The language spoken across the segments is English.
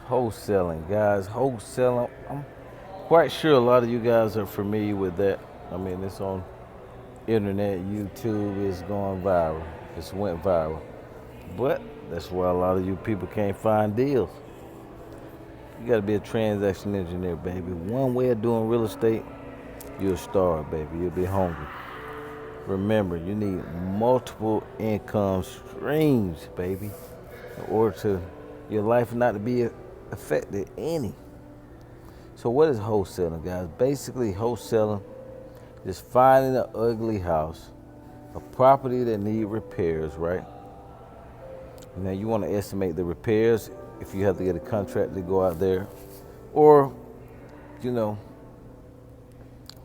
Wholesaling, guys. Wholesaling. I'm quite sure a lot of you guys are familiar with that. I mean, it's on internet, YouTube. It's going viral. It's went viral. But that's why a lot of you people can't find deals. You got to be a transaction engineer, baby. One way of doing real estate, you'll starve, baby. You'll be hungry. Remember, you need multiple income streams, baby, in order to your life not to be affected any. So what is wholesaling, guys? Basically, wholesaling is finding an ugly house, a property that need repairs, right? Now you want to estimate the repairs if you have to get a contract to go out there, or you know,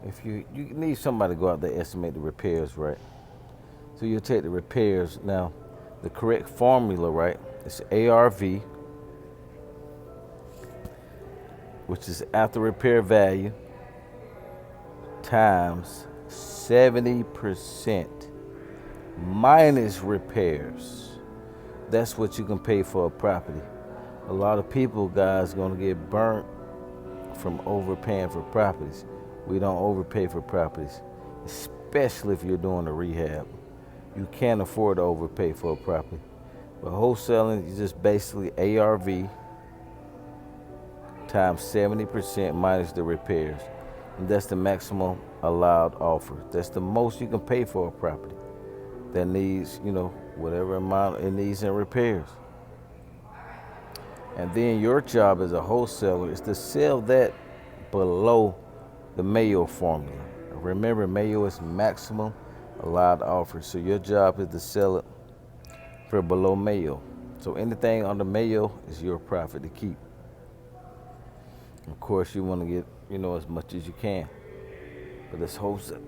if you need somebody to go out there estimate the repairs, right? So you take the repairs. Now, the correct formula, right? It's ARV, which is after repair value times 70% minus repairs. That's what you can pay for a property. A lot of people, guys, gonna get burnt from overpaying for properties. We don't overpay for properties, especially if you're doing a rehab. You can't afford to overpay for a property. But wholesaling is just basically ARV times 70% minus the repairs. And that's the maximum allowed offer. That's the most you can pay for a property that needs, whatever amount it needs in repairs. And then your job as a wholesaler is to sell that below the Mayo formula. Remember, Mayo is maximum allowed offer. So your job is to sell it for below Mayo. So anything under Mayo is your profit to keep. Of course, you want to get, as much as you can. But it's wholesale.